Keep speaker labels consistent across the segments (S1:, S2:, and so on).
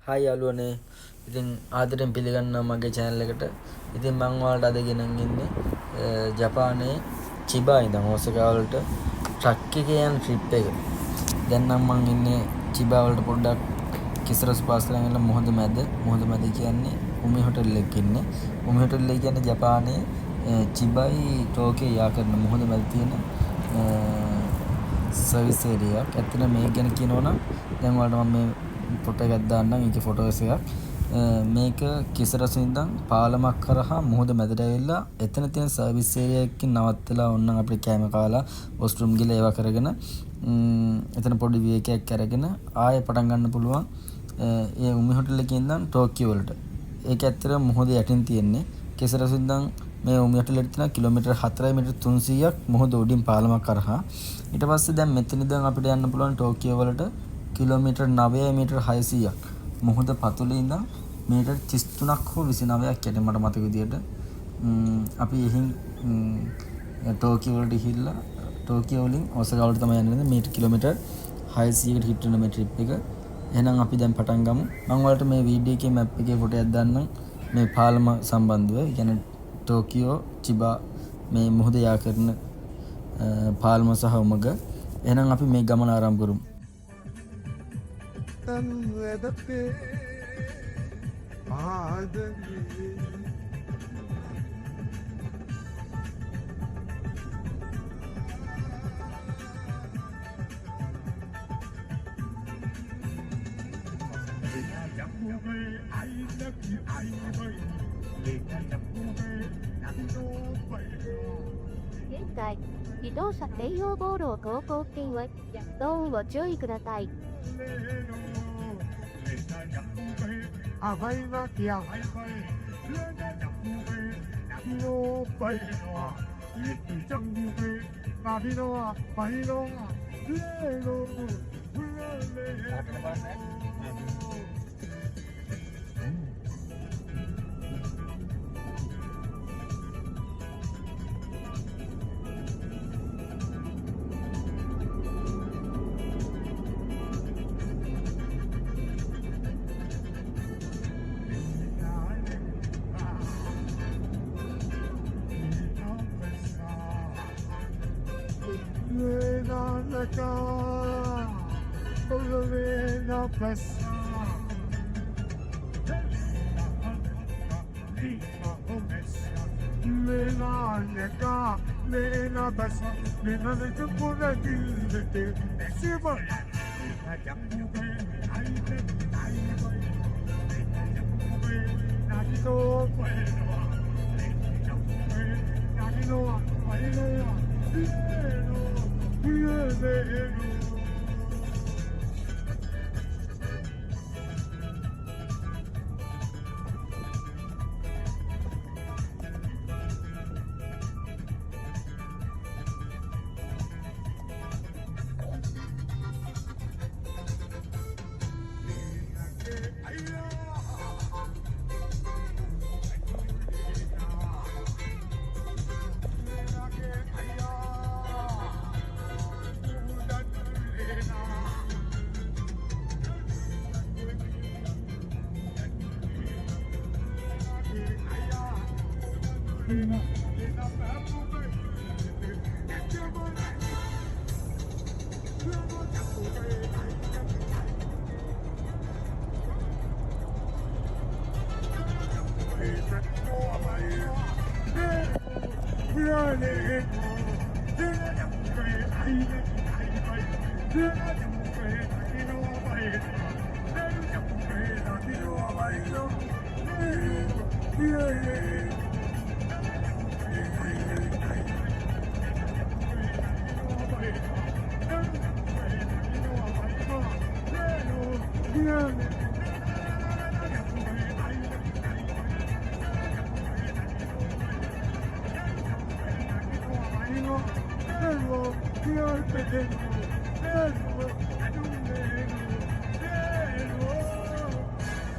S1: Hi යාළුවනේ. ඉතින් ආදරෙන් පිළිගන්නවා මගේ channel එකට. ඉතින් මම ඔයාලට අද ගෙනන් ඉන්නේ ජපානයේ චිබා ඉඳන් ඔසාකා වලට ට්‍රක් එකේ යන ට්‍රිප් එක. දැන් නම් මම ඉන්නේ චිබා වලට පොඩ්ඩක් කිසරස් පාස් කරගෙන ඉන්න මොහොත මැද. මොහොත මැද කියන්නේ උමි හොටෙල් එකක ඉන්නේ. උමි හොටෙල් එක කියන්නේ ජපානයේ චිබායි ටෝකියෝ යා කරන මොහොත මැද තියෙන සර්විස් ඒරියාවක්. ඇත්තට මේක ගැන කියනවා නම් දැන් ඔයාලට මම මේ ෆොටෝ එකක් දාන්නම්. ඒකේ ෆොටෝස් එකක්. මේක කිසරස ඉඳන් පාලමක් කරහා මුහුද මැදට ඇවිල්ලා එතන තියෙන සර්විස් ඒරියා එකකින් නවත්තලා ඕනනම් අපිට කෑම කාලා වොස්රූම් ගිහලා ඒවා කරගෙන එතන පොඩි විවේකයක් අරගෙන ආයෙ පටන් ගන්න පුළුවන්. ඒ උමි හොටෙල් එකේ ඉඳන් ටෝකියෝ වලට. ඒක ඇත්තට මුහුද යටින් තියෙන්නේ. කිසරස ඉඳන් මේ උමි හොටෙල් එකට තියෙන කිලෝමීටර් 4යි මීටර් 300ක් මුහුද උඩින් පාලමක් කරහා. ඊට පස්සේ දැන් මෙතන ඉඳන් අපිට යන්න පුළුවන් ටෝකියෝ වලට කිලෝමීටර් 9යි මීටර් 600ක් මුහුද පතුලේ ඉඳන් මීටර් 33ක් හෝ 29ක් යට මට මතක විදියට අපි එහින් ටෝකියෝ වලට ගිහිල්ලා ටෝකියෝ වලින් ඔසාකා වලට තමයි යන්නේ මීටර් කිලෝමීටර් 600කට හිට වෙන මේ ට්‍රිප් එක. එහෙනම් අපි දැන් පටන් ගමු. මම ඔයාලට මේ වීඩියෝ එකේ මැප් එකේ ෆොටෝ එකක් දාන්නම් මේ පාලම සම්බන්ධව. ඒ කියන්නේ ටෝකියෝ චිබා මේ මුහුද යා කරන පාලම සහ උමග. එහෙනම් අපි මේ ගමන ආරම්භ කරමු.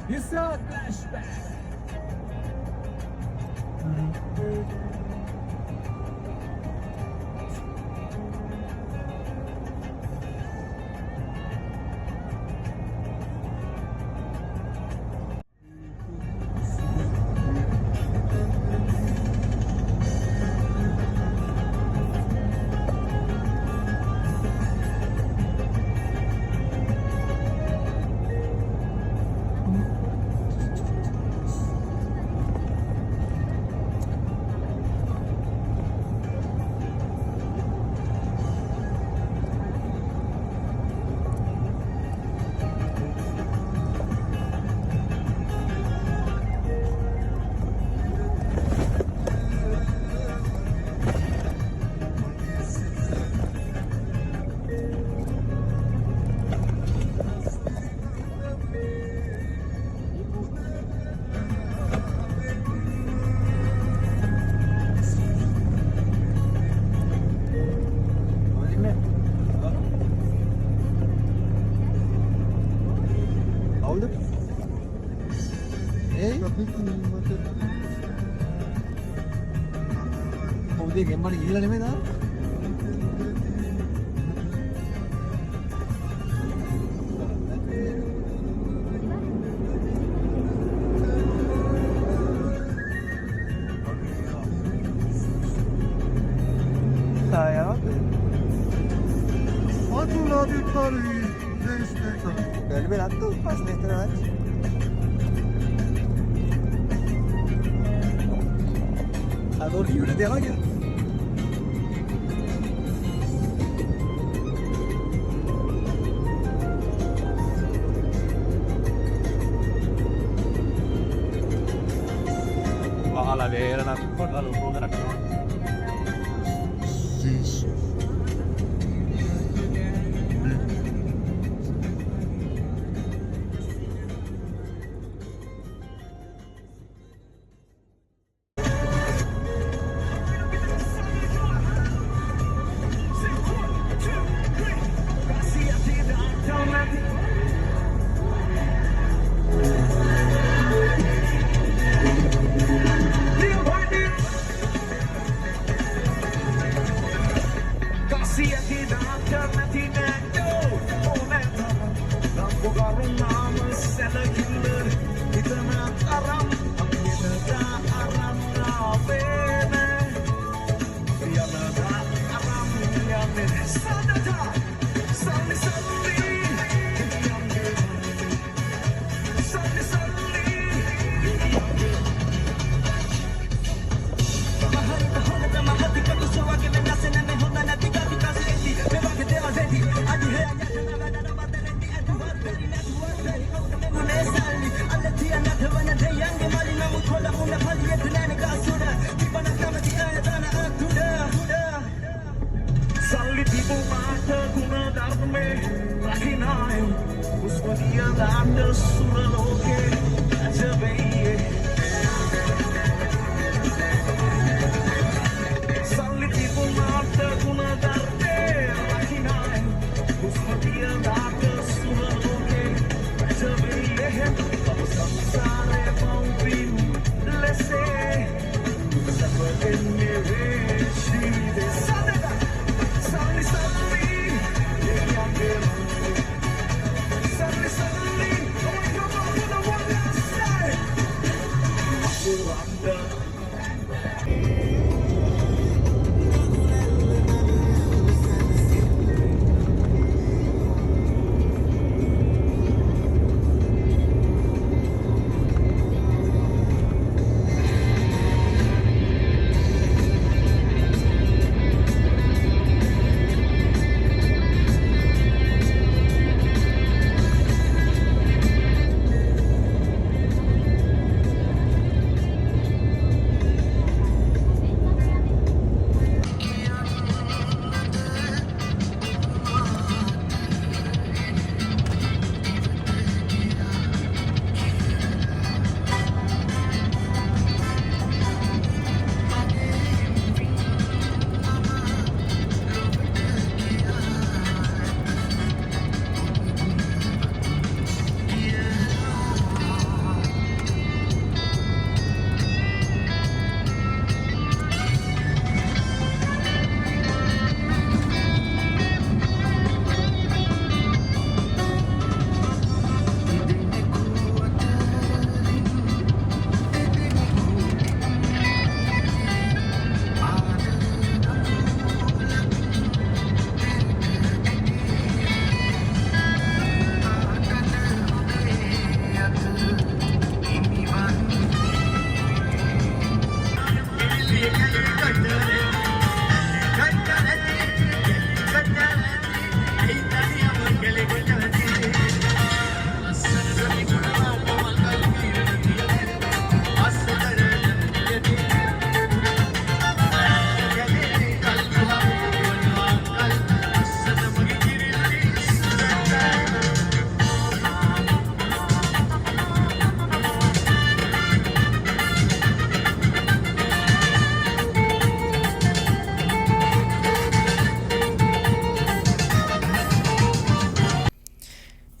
S2: It's a flashback. උදේ ගෙම්බට ගිහිල්ලා නෙමෙයි තාම.
S3: Galiba attı pas metre aç.
S2: අදෝ ලියුණේ තියනවා කියලා. වහලා වේරණක් කොටලා උඩ රටනවා.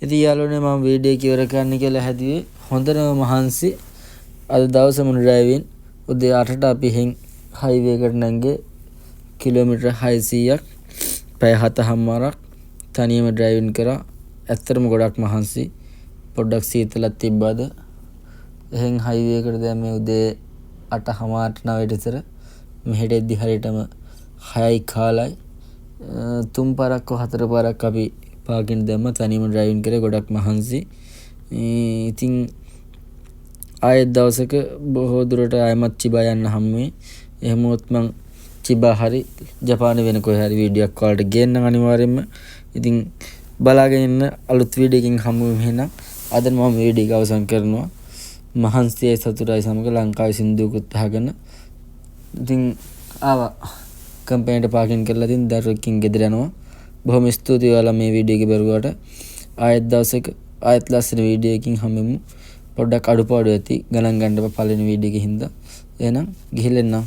S1: ඉතින් යාළුවනේ මම වීඩියෝ එක ඉවර කරන්න කියලා හැදුවේ හොඳටම මහන්සි අද දවසේ මුළු ඩ්‍රයිවින් උදේ 8ට අපි හෙන් හයිවේ එකට නැංගේ කිලෝමීටර් 600ක් පැය 7:00ක් තනියම ඩ්‍රයිවින් කරා. ඇත්තටම ගොඩක් මහන්සි. පොඩ්ඩක් සීතලක් තිබ්බද. එහෙන් හයිවේ එකට දැන් මේ උදේ 8:00ට 9ට විතර මෙහෙට එද්දි හරියටම 6යි කාලයි. 3 පාරක් 4 පාරක් අපි පාකින් දැම්ම තනියම ඩ්‍රයිවින් කරේ. ගොඩක් මහන්සි. ඉතින් ආයෙත් දවසක බොහෝ දුරට ආයමත් චිබා යන්න හම්බුනේ. එහෙමොත් මං චිබා හරි ජපානයේ වෙන කොහේ හරි වීඩියෝ එකක් ඔයාලට ගේන්නම් අනිවාර්යෙන්ම. ඉතින් බලාගෙන ඉන්න අලුත් වීඩියෝ එකකින් හම්බ වෙමු එහෙනම්. අද මම වීඩියෝ එක අවසන් කරනවා. මහන්සියයි සතුටයි සමග ලංකාවේ සින්දුවකුත් අහගෙන. ඉතින් ආවා කම්පැනිට පාකින් කරලා ඉතින් දරුවෙක්කින් ගෙදර යනවා. බොහොම ස්තුතියි ඔයාලා මේ වීඩියෝ එක බැලුවාට. ආයෙත් දවසක ආයෙත් ලස්සන වීඩියෝ එකකින් හම්බෙමු. පොඩ්ඩක් අඩුපාඩු ඇති ගණන් ගන්න බෑ පළවෙනි වීඩියෝ එකේ හින්දා. එහෙනම් ගිහින් එන්නම්.